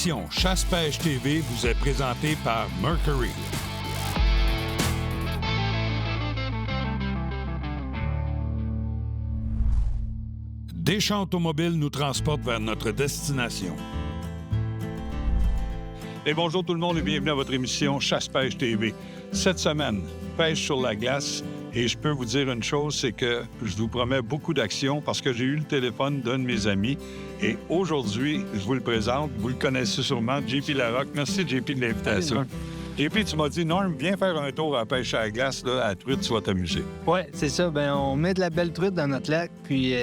L'émission Chasse-Pêche TV vous est présentée par Mercury. Deschamps Automobile nous transporte vers notre destination. Et bonjour tout le monde et bienvenue à votre émission Chasse-Pêche TV. Cette semaine, pêche sur la glace. Et je peux vous dire une chose, c'est que je vous promets beaucoup d'actions parce que j'ai eu le téléphone d'un de mes amis. Et aujourd'hui, je vous le présente. Vous le connaissez sûrement, JP Larocque. Merci, JP, de l'invitation. JP, tu m'as dit, Norm, viens faire un tour à la pêche à la glace, là, à la truite, tu vas t'amuser. Oui, c'est ça. Bien, on met de la belle truite dans notre lac, puis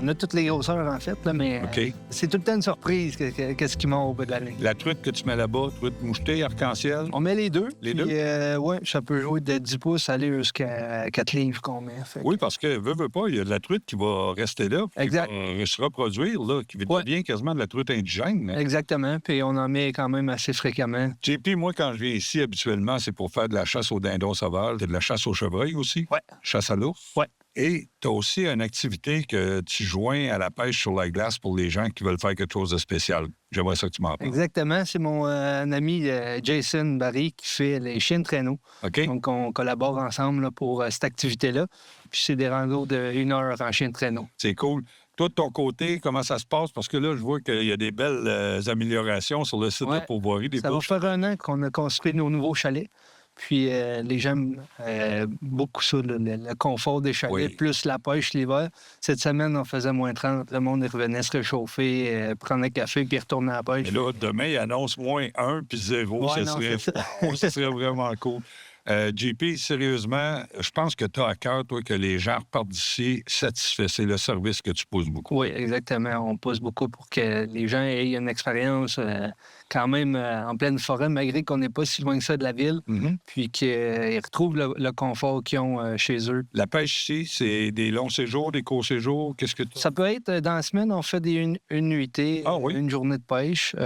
on a toutes les grosseurs, en fait, là, mais c'est tout le temps une surprise qu'est-ce qui monte au bout de la ligne. La truite que tu mets là-bas, truite mouchetée, arc-en-ciel? On met les deux. Les puis, deux? Oui, ça peut jouer de 10 pouces, aller jusqu'à 4 livres qu'on met. Oui, parce que, veux pas, il y a de la truite qui va rester là, qui va se reproduire, là, qui devient quasiment de la truite indigène. Hein? Exactement, puis on en met quand même assez fréquemment. JP, moi, quand je viens ici, habituellement, c'est pour faire de la chasse au dindon sauvage, de la chasse au chevreuil aussi. Oui. Chasse à l'ours. Oui. Et tu as aussi une activité que tu joins à la pêche sur la glace pour les gens qui veulent faire quelque chose de spécial. J'aimerais ça que tu m'en parles. Exactement. C'est mon ami Jason Barry qui fait les chiens de traîneau. OK. Donc, on collabore ensemble là, pour cette activité-là. Puis, c'est des randos de 1 heure en chien de traîneau. C'est cool. Toi, de ton côté, comment ça se passe? Parce que là, je vois qu'il y a des belles améliorations sur le site de Pourvoirie des Bouches. Ça va faire 1 an qu'on a construit nos nouveaux chalets. Puis les gens aiment beaucoup ça, le confort des chalets, plus la pêche l'hiver. Cette semaine, on faisait moins 30. Le monde revenait se réchauffer, prendre un café puis retourner à la pêche. Mais là, demain, il annonce moins 1 puis 0. Ça serait vraiment cool. JP, sérieusement, je pense que tu as à cœur, toi, que les gens repartent d'ici satisfaits. C'est le service que tu pousses beaucoup. Oui, exactement. On pousse beaucoup pour que les gens aient une expérience quand même en pleine forêt, malgré qu'on n'est pas si loin que ça de la ville, puis qu'ils retrouvent le confort qu'ils ont chez eux. La pêche ici, c'est des longs séjours, des courts séjours? Qu'est-ce que tu... Ça peut être, dans la semaine, on fait une nuitée, une journée de pêche,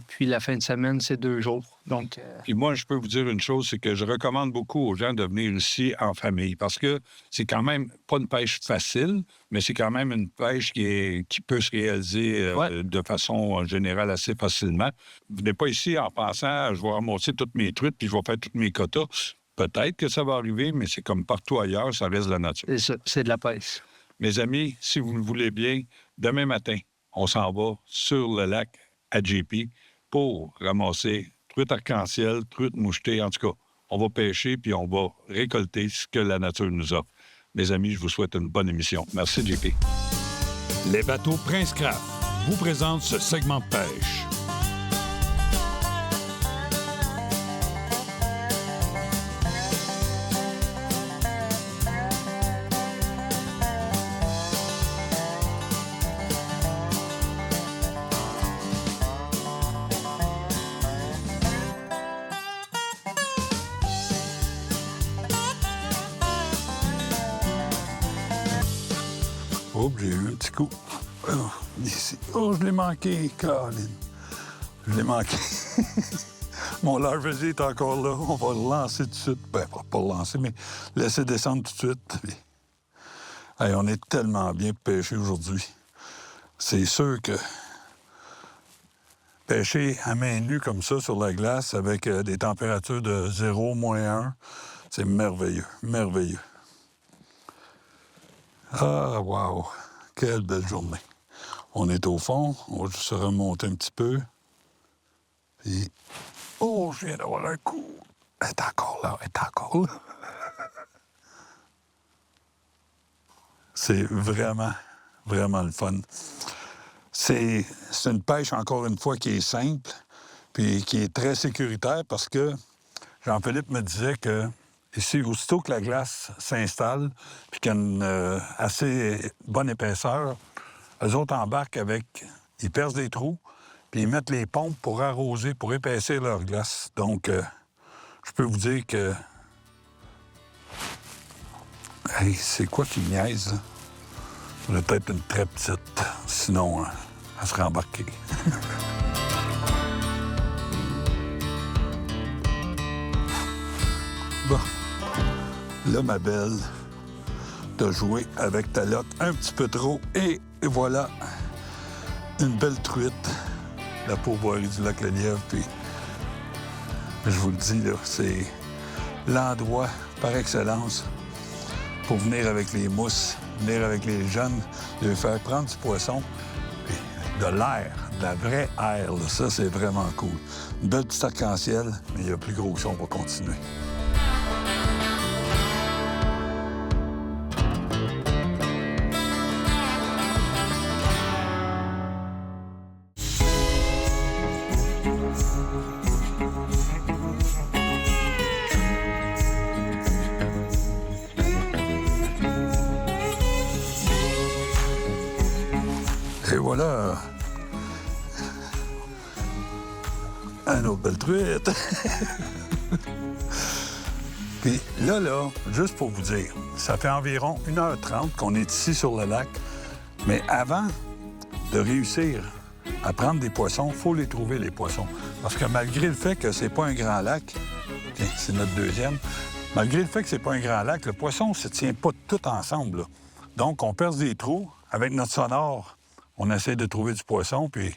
puis la fin de semaine, c'est 2 jours. Donc, Puis moi, je peux vous dire une chose, c'est que je recommande beaucoup aux gens de venir ici en famille parce que c'est quand même pas une pêche facile, mais c'est quand même une pêche qui peut se réaliser de façon générale assez facilement. Vous venez pas ici en pensant, je vais ramasser toutes mes truites puis je vais faire tous mes quotas. Peut-être que ça va arriver, mais c'est comme partout ailleurs, ça reste de la nature. C'est ça, c'est de la pêche. Mes amis, si vous le voulez bien, demain matin, on s'en va sur le lac à JP pour ramasser truite arc-en-ciel, truite mouchetée, en tout cas. On va pêcher puis on va récolter ce que la nature nous offre. Mes amis, je vous souhaite une bonne émission. Merci, JP. Les bateaux Prince Craft vous présentent ce segment de pêche. Oh, j'ai eu un petit coup. Ici. Oh, je l'ai manqué, Caroline. Je l'ai manqué. Mon larvesier est encore là. On va le lancer tout de suite. Ben, pas le lancer, mais laisser descendre tout de suite. Puis... Hey, on est tellement bien pour pêcher aujourd'hui. C'est sûr que pêcher à main nue comme ça sur la glace avec des températures de 0, -1, c'est merveilleux, merveilleux. Ah, wow! Quelle belle journée. On est au fond. On va juste se remonter un petit peu. Puis... Oh, je viens d'avoir un coup. Elle est encore là, elle est encore là. C'est vraiment, vraiment le fun. C'est une pêche, encore une fois, qui est simple puis qui est très sécuritaire parce que Jean-Philippe me disait que ici, aussitôt que la glace s'installe puis qu'il y a une assez bonne épaisseur, eux autres embarquent avec... Ils percent des trous, puis ils mettent les pompes pour arroser, pour épaissir leur glace. Donc, je peux vous dire que... Hey, c'est quoi qui niaise, là? On a peut-être une très petite. Sinon, elle serait embarquée. Bon. Là, ma belle, t'as joué avec ta lotte un petit peu trop. Et voilà, une belle truite la pourvoirie du lac Lelièvre. Puis, je vous le dis, là, c'est l'endroit par excellence pour venir avec les mousses, venir avec les jeunes, leur faire prendre du poisson, puis de l'air, de la vraie air. Là. Ça, c'est vraiment cool. Une belle petite arc-en-ciel, mais il y a plus gros que ça, on va continuer. Et voilà, un autre belle truite. Puis là, juste pour vous dire, ça fait environ 1h30 qu'on est ici sur le lac, mais avant de réussir à prendre des poissons, il faut les trouver, les poissons. Parce que malgré le fait que c'est pas un grand lac, okay, c'est notre deuxième, malgré le fait que c'est pas un grand lac, le poisson ne se tient pas tout ensemble. Là. Donc, on perce des trous avec notre sonore. On essaie de trouver du poisson, puis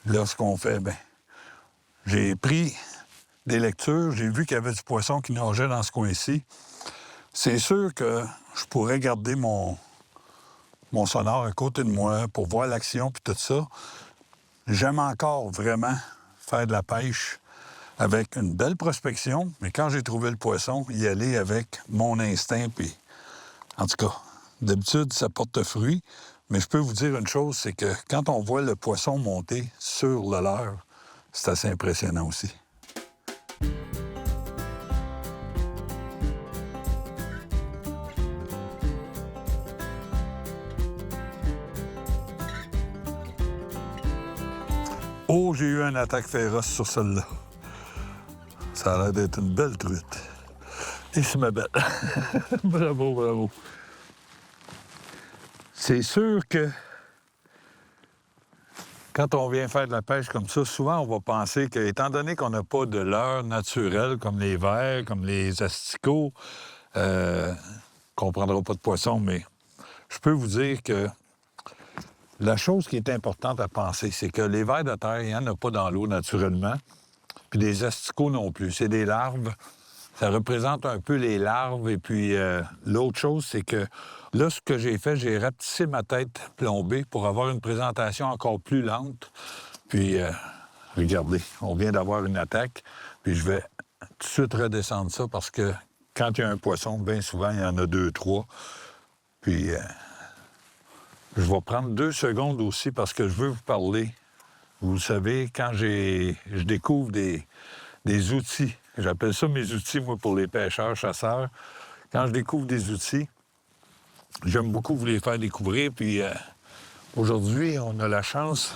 là, ce qu'on fait, bien, j'ai pris des lectures, j'ai vu qu'il y avait du poisson qui nageait dans ce coin-ci. C'est sûr que je pourrais garder mon sonore à côté de moi pour voir l'action puis tout ça. J'aime encore vraiment faire de la pêche avec une belle prospection, mais quand j'ai trouvé le poisson, y aller avec mon instinct, puis en tout cas, d'habitude, ça porte fruit. Mais je peux vous dire une chose, c'est que quand on voit le poisson monter sur le leurre, c'est assez impressionnant aussi. Oh, j'ai eu une attaque féroce sur celle-là. Ça a l'air d'être une belle truite. Et c'est ma belle. Bravo, bravo. C'est sûr que quand on vient faire de la pêche comme ça, souvent on va penser qu'étant donné qu'on n'a pas de leurre naturelle comme les vers, comme les asticots, qu'on ne prendra pas de poisson, mais je peux vous dire que la chose qui est importante à penser, c'est que les vers de terre, il n'y en a pas dans l'eau naturellement, puis les asticots non plus. C'est des larves. Ça représente un peu les larves. Et puis, l'autre chose, c'est que là, ce que j'ai fait, j'ai rapetissé ma tête plombée pour avoir une présentation encore plus lente. Puis, regardez, on vient d'avoir une attaque. Puis, je vais tout de suite redescendre ça parce que quand il y a un poisson, bien souvent, il y en a 2, 3. Puis, je vais prendre 2 secondes aussi parce que je veux vous parler. Vous savez, quand je découvre des outils, j'appelle ça mes outils, moi, pour les pêcheurs, chasseurs. Quand je découvre des outils, j'aime beaucoup vous les faire découvrir. Puis aujourd'hui, on a la chance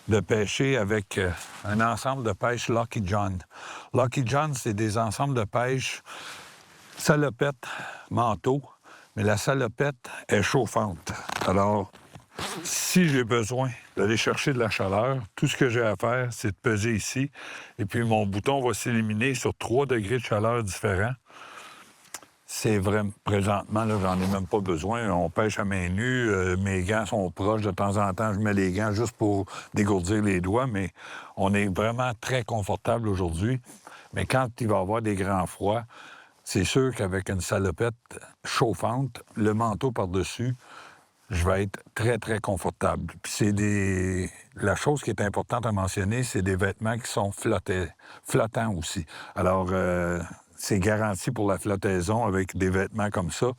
de pêcher avec un ensemble de pêche Lucky John. Lucky John, c'est des ensembles de pêche salopette, manteau, mais la salopette est chauffante. Alors, si j'ai besoin d'aller chercher de la chaleur, tout ce que j'ai à faire, c'est de peser ici. Et puis, mon bouton va s'éliminer sur 3 degrés de chaleur différents. C'est vrai, présentement, là, j'en ai même pas besoin. On pêche à main nue. Mes gants sont proches. De temps en temps, je mets les gants juste pour dégourdir les doigts. Mais on est vraiment très confortable aujourd'hui. Mais quand il va y avoir des grands froids, c'est sûr qu'avec une salopette chauffante, le manteau par-dessus, je vais être très, très confortable. Puis c'est la chose qui est importante à mentionner, c'est des vêtements qui sont flottants aussi. Alors, c'est garanti pour la flottaison avec des vêtements comme ça.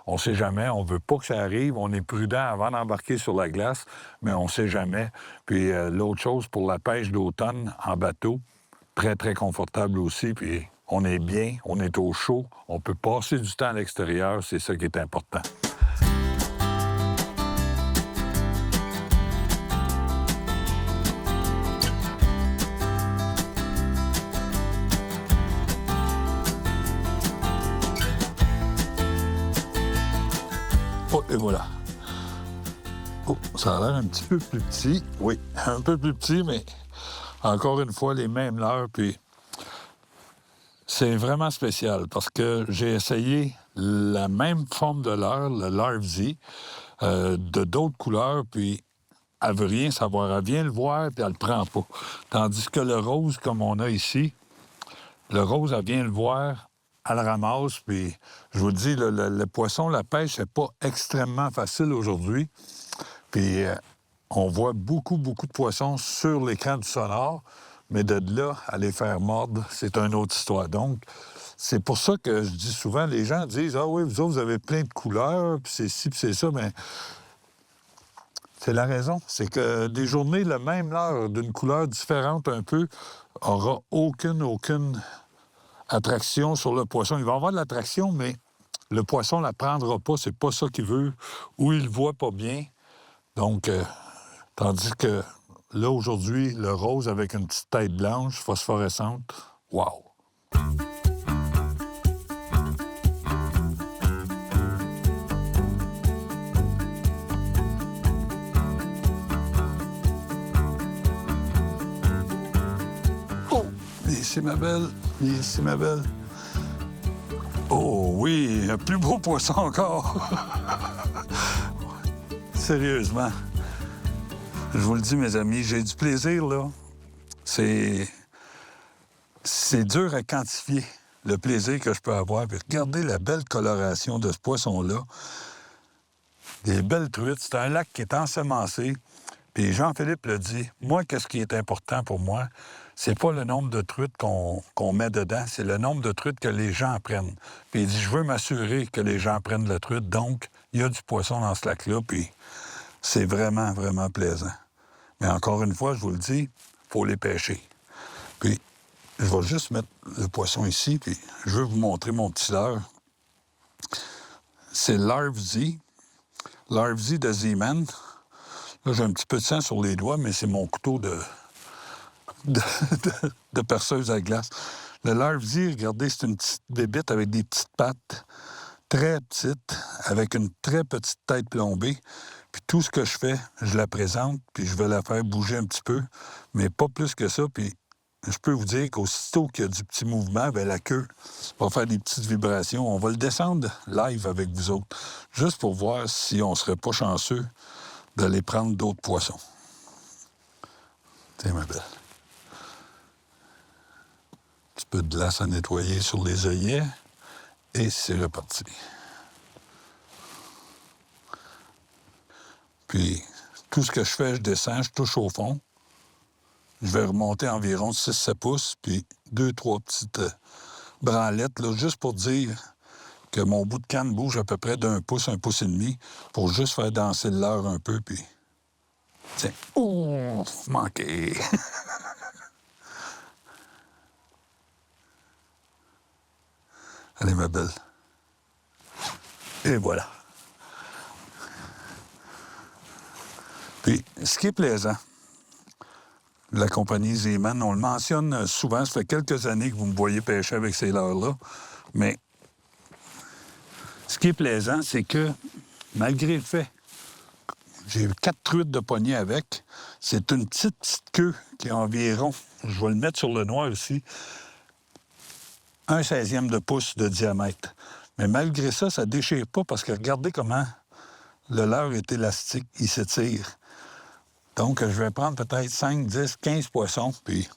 On ne sait jamais, on ne veut pas que ça arrive. On est prudent avant d'embarquer sur la glace, mais on ne sait jamais. Puis l'autre chose, pour la pêche d'automne en bateau, très, très confortable aussi. Puis on est bien, on est au chaud, on peut passer du temps à l'extérieur, c'est ça qui est important. Oh, et voilà. Oh, ça a l'air un petit peu plus petit. Oui, un peu plus petit, mais encore une fois, les mêmes leurres. Puis c'est vraiment spécial parce que j'ai essayé la même forme de leurre, le leurre Z, de d'autres couleurs. Puis elle veut rien savoir. Elle vient le voir, puis elle le prend pas. Tandis que le rose, comme on a ici, le rose, elle vient le voir, elle le ramasse, puis je vous le dis, le poisson, la pêche, c'est pas extrêmement facile aujourd'hui. Puis on voit beaucoup, beaucoup de poissons sur l'écran du sonar, mais de là à les faire mordre, c'est une autre histoire. Donc, c'est pour ça que je dis souvent, les gens disent « Ah oui, vous autres, vous avez plein de couleurs, puis c'est ci, puis c'est ça. » Mais c'est la raison. C'est que des journées, le même leurre d'une couleur différente un peu, aura aucune attraction sur le poisson. Il va avoir de l'attraction, mais le poisson ne la prendra pas. C'est pas ça qu'il veut. Ou il le voit pas bien. Donc, tandis que là, aujourd'hui, le rose avec une petite tête blanche phosphorescente, wow! Oh! Viens ici, ma belle. Viens ici, ma belle. Oh oui, un plus beau poisson encore. Sérieusement. Je vous le dis, mes amis, j'ai du plaisir, là. C'est dur à quantifier, le plaisir que je peux avoir. Puis regardez la belle coloration de ce poisson-là. Des belles truites. C'est un lac qui est ensemencé. Puis Jean-Philippe le dit, moi, qu'est-ce qui est important pour moi? C'est pas le nombre de truites qu'on met dedans, c'est le nombre de truites que les gens prennent. Puis il dit, je veux m'assurer que les gens prennent la truite. Donc, il y a du poisson dans ce lac-là, puis c'est vraiment, vraiment plaisant. Mais encore une fois, je vous le dis, il faut les pêcher. Puis, je vais juste mettre le poisson ici, puis je veux vous montrer mon petit leurre. C'est l'Arvzy. L'Arvzy de Z-Man. Là, j'ai un petit peu de sang sur les doigts, mais c'est mon couteau de perceuse à glace. Le L'Arvzy, regardez, c'est une petite bébite avec des petites pattes très petites, avec une très petite tête plombée. Puis tout ce que je fais, je la présente, puis je vais la faire bouger un petit peu, mais pas plus que ça. Puis je peux vous dire qu'aussitôt qu'il y a du petit mouvement, bien, la queue va faire des petites vibrations. On va le descendre live avec vous autres, juste pour voir si on ne serait pas chanceux d'aller prendre d'autres poissons. Tiens, ma belle. Un petit peu de glace à nettoyer sur les œillets, et c'est reparti. Puis, tout ce que je fais, je descends, je touche au fond. Je vais remonter environ 6-7 pouces, puis 2-3 petites branlettes, là, juste pour dire que mon bout de canne bouge à peu près d'1 pouce, 1 pouce et demi, pour juste faire danser le leurre un peu, puis... Tiens, oh, manqué! Allez, ma belle. Et voilà. Puis, ce qui est plaisant, la compagnie Z-Man, on le mentionne souvent, ça fait quelques années que vous me voyez pêcher avec ces leurres-là, mais ce qui est plaisant, c'est que, malgré le fait, j'ai 4 truites de poignée avec, c'est une petite queue qui est environ, je vais le mettre sur le noir ici, 1/16e de pouce de diamètre. Mais malgré ça, ça ne déchire pas parce que regardez comment le leurre est élastique, il s'étire. Donc, je vais prendre peut-être 5, 10, 15 poissons, puis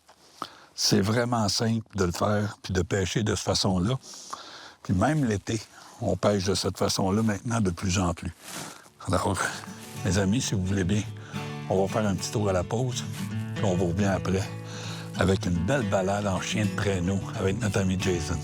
c'est vraiment simple de le faire, puis de pêcher de cette façon-là. Puis même l'été, on pêche de cette façon-là maintenant de plus en plus. Alors, mes amis, si vous voulez bien, on va faire un petit tour à la pause, puis on vous revient après avec une belle balade en chien de traîneau avec notre ami Jason.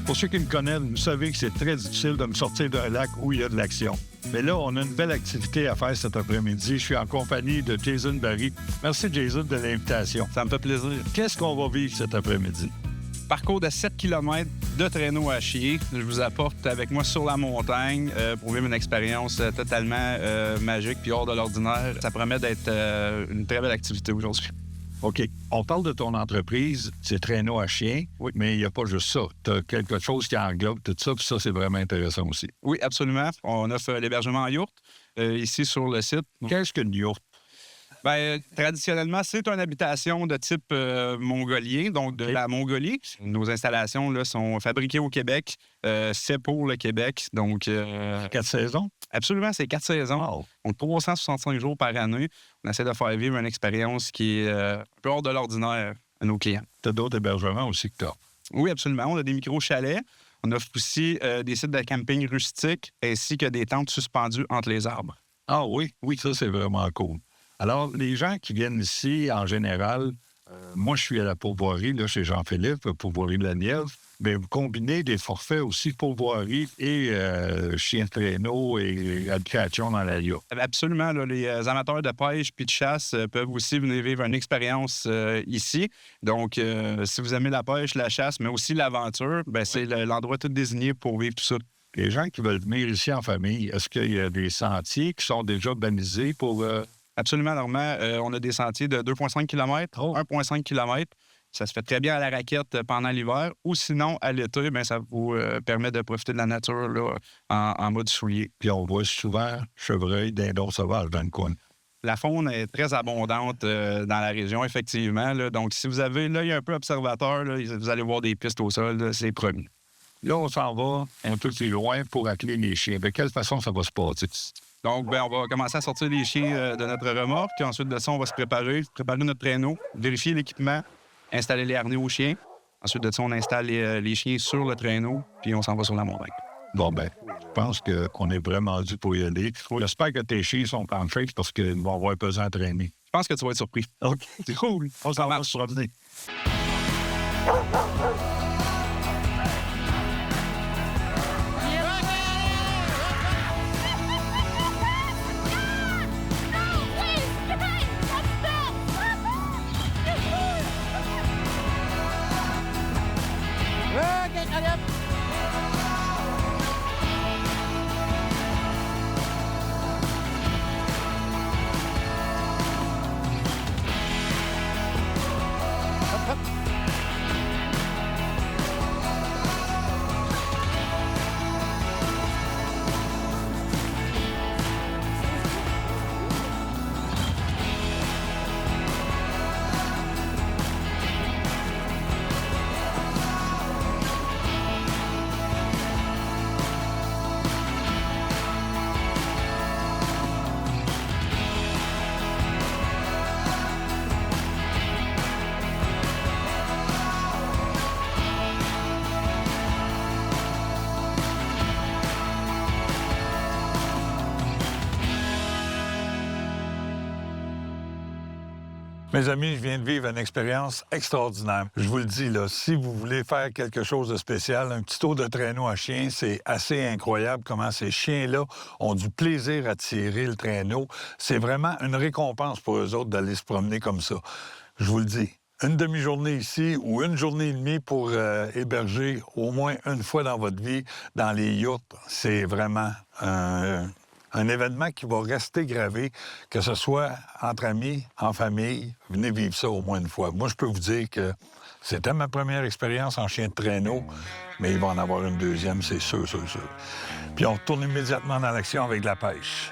Pour ceux qui me connaissent, vous savez que c'est très difficile de me sortir d'un lac où il y a de l'action. Mais là, on a une belle activité à faire cet après-midi. Je suis en compagnie de Jason Barry. Merci, Jason, de l'invitation. Ça me fait plaisir. Qu'est-ce qu'on va vivre cet après-midi? Parcours de 7 km de traîneau à chier. Je vous apporte avec moi sur la montagne pour vivre une expérience totalement magique puis hors de l'ordinaire. Ça promet d'être une très belle activité aujourd'hui. OK. On parle de ton entreprise, c'est Traîneau à chien, Oui. mais il n'y a pas juste ça. Tu as quelque chose qui englobe tout ça, puis ça, c'est vraiment intéressant aussi. Oui, absolument. On offre l'hébergement en yourte ici sur le site. Qu'est-ce qu'une yourte? Bien, traditionnellement, c'est une habitation de type mongolien, donc de la Mongolie. Nos installations là, sont fabriquées au Québec. C'est pour le Québec. Donc, 4 saisons? absolument, c'est 4 saisons. Wow. Donc, 365 jours par année. On essaie de faire vivre une expérience qui est un peu hors de l'ordinaire à nos clients. Tu as d'autres hébergements aussi que tu as. Oui, absolument. On a des micro-chalets. On offre aussi des sites de camping rustiques ainsi que des tentes suspendues entre les arbres. Ah oui, ça, c'est vraiment cool. Alors, les gens qui viennent ici, en général, moi, je suis à la pourvoirie, là, chez Jean-Philippe, pourvoirie de la Nièvre, mais vous combinez des forfaits aussi pourvoirie et chien de traîneau et habitation dans la yourte. Absolument. Là, les amateurs de pêche puis de chasse peuvent aussi venir vivre une expérience ici. Donc, si vous aimez la pêche, la chasse, mais aussi l'aventure, ben, c'est l'endroit tout désigné pour vivre tout ça. Les gens qui veulent venir ici en famille, est-ce qu'il y a des sentiers qui sont déjà balisés pour... Absolument, Normand. On a des sentiers de 2,5 km, 1,5 km. Ça se fait très bien à la raquette pendant l'hiver. Ou sinon, à l'été, bien, ça vous permet de profiter de la nature là, en mode soulier. Puis on voit souvent chevreuil, dindons sauvages dans le coin. La faune est très abondante dans la région, effectivement. Là. Donc, si vous avez l'œil un peu observateur, là, vous allez voir des pistes au sol, là, c'est promis. Là, on s'en va un peu plus loin pour atteler les chiens. De quelle façon ça va se passer? Donc, bien, on va commencer à sortir les chiens de notre remorque. Puis ensuite de ça, on va se préparer notre traîneau, vérifier l'équipement, installer les harnais aux chiens. Ensuite de ça, on installe les chiens sur le traîneau, puis on s'en va sur la montagne. Bon, ben, je pense qu'on est vraiment dû pour y aller. J'espère que tes chiens sont en shape parce qu'ils vont avoir pesant à traîner. Je pense que tu vas être surpris. OK. C'est cool. On s'en va se promener. Mes amis, je viens de vivre une expérience extraordinaire. Je vous le dis, là, si vous voulez faire quelque chose de spécial, un petit tour de traîneau à chien, c'est assez incroyable comment ces chiens-là ont du plaisir à tirer le traîneau. C'est vraiment une récompense pour eux autres d'aller se promener comme ça. Je vous le dis. Une demi-journée ici ou une journée et demie pour héberger au moins une fois dans votre vie dans les yachts, c'est vraiment un événement qui va rester gravé, que ce soit entre amis, en famille. Venez vivre ça au moins une fois. Moi, je peux vous dire que c'était ma première expérience en chien de traîneau, mais il va en avoir une deuxième, c'est sûr. Puis on retourne immédiatement dans l'action avec de la pêche.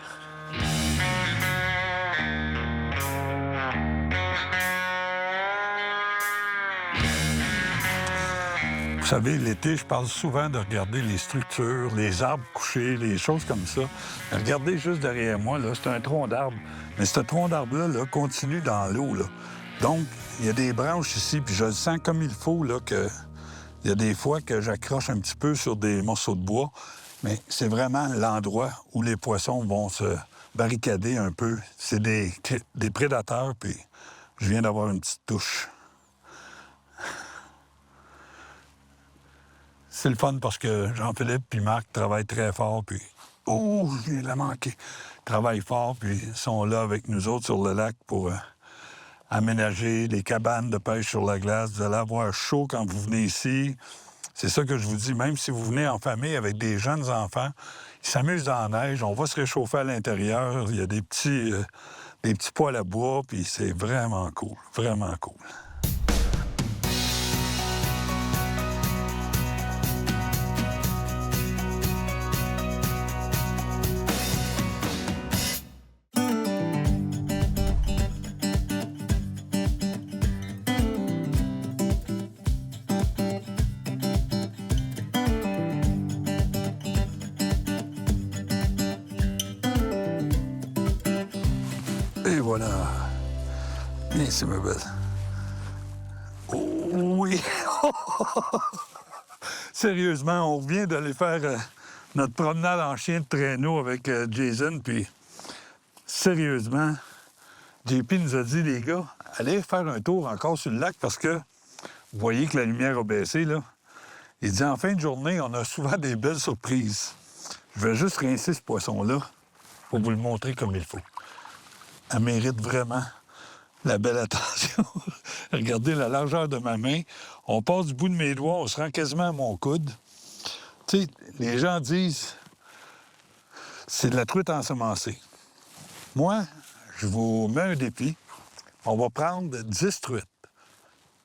Vous savez, l'été, je parle souvent de regarder les structures, les arbres couchés, les choses comme ça. Regardez juste derrière moi, là, c'est un tronc d'arbre. Mais ce tronc d'arbre-là là, continue dans l'eau, là. Donc, il y a des branches ici, puis je le sens comme il faut, là, que... Il y a des fois que j'accroche un petit peu sur des morceaux de bois, mais c'est vraiment l'endroit où les poissons vont se barricader un peu. C'est des prédateurs, puis je viens d'avoir une petite touche. C'est le fun parce que Jean-Philippe et Marc travaillent très fort, puis... Oh, je viens de la manquer. Ils travaillent fort, puis ils sont là avec nous autres sur le lac pour aménager les cabanes de pêche sur la glace. Vous allez avoir chaud quand vous venez ici. C'est ça que je vous dis, même si vous venez en famille avec des jeunes enfants, ils s'amusent dans la neige, on va se réchauffer à l'intérieur. Il y a des petits les petits poêles à bois, puis c'est vraiment cool, vraiment cool. Et voilà. Merci, ma belle. Oh, oui! Sérieusement, on vient d'aller faire notre promenade en chien de traîneau avec Jason, puis sérieusement, JP nous a dit, les gars, allez faire un tour encore sur le lac parce que vous voyez que la lumière a baissé, là. Il dit, en fin de journée, on a souvent des belles surprises. Je vais juste rincer ce poisson-là pour vous le montrer comme il faut. Elle mérite vraiment la belle attention. Regardez la largeur de ma main. On passe du bout de mes doigts, on se rend quasiment à mon coude. Tu sais, les gens disent c'est de la truite ensemencée. Moi, je vous mets un défi. On va prendre 10 truites.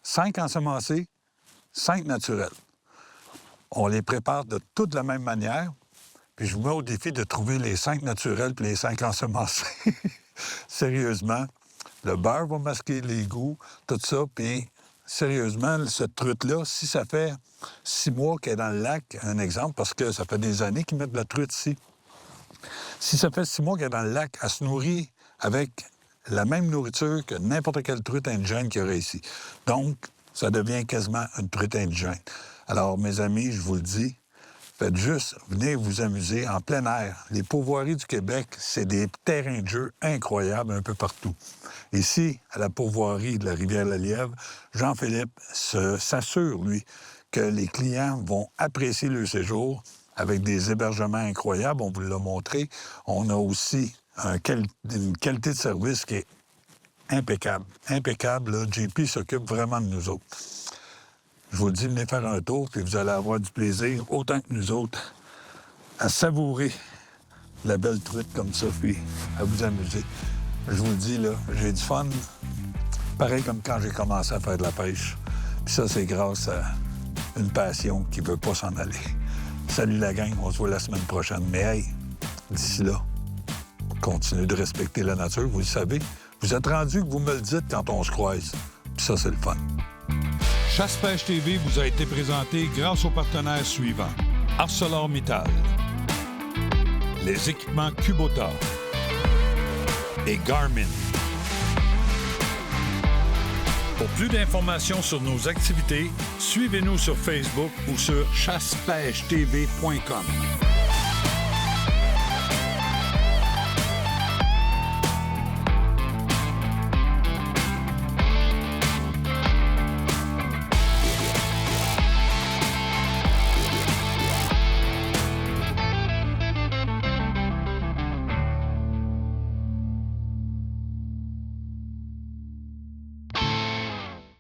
5 ensemencées, 5 naturelles. On les prépare de toute la même manière. Puis je vous mets au défi de trouver les 5 naturelles puis les 5 ensemencées. Sérieusement, le beurre va masquer les goûts, tout ça. Puis sérieusement, cette truite-là, si ça fait 6 mois qu'elle est dans le lac, un exemple, parce que ça fait des années qu'ils mettent de la truite ici. Si ça fait 6 mois qu'elle est dans le lac, elle se nourrit avec la même nourriture que n'importe quelle truite indigène qu'il y aurait ici. Donc, ça devient quasiment une truite indigène. Alors, mes amis, je vous le dis, faites juste, venez vous amuser en plein air. Les pourvoiries du Québec, c'est des terrains de jeu incroyables un peu partout. Ici, à la pourvoirie de la Rivière-la-Lièvre, Jean-Philippe s'assure, lui, que les clients vont apprécier le séjour avec des hébergements incroyables. On vous l'a montré. On a aussi une qualité de service qui est impeccable. Impeccable, là. JP s'occupe vraiment de nous autres. Je vous le dis, venez faire un tour, puis vous allez avoir du plaisir, autant que nous autres, à savourer la belle truite comme ça, puis à vous amuser. Je vous le dis, là, j'ai du fun, pareil comme quand j'ai commencé à faire de la pêche. Puis ça, c'est grâce à une passion qui ne veut pas s'en aller. Salut la gang, on se voit la semaine prochaine. Mais hey, d'ici là, continuez de respecter la nature, vous le savez. Vous êtes rendu que vous me le dites quand on se croise. Puis ça, c'est le fun. Chasse-Pêche TV vous a été présenté grâce aux partenaires suivants. ArcelorMittal, les équipements Kubota et Garmin. Pour plus d'informations sur nos activités, suivez-nous sur Facebook ou sur chassepêchetv.com.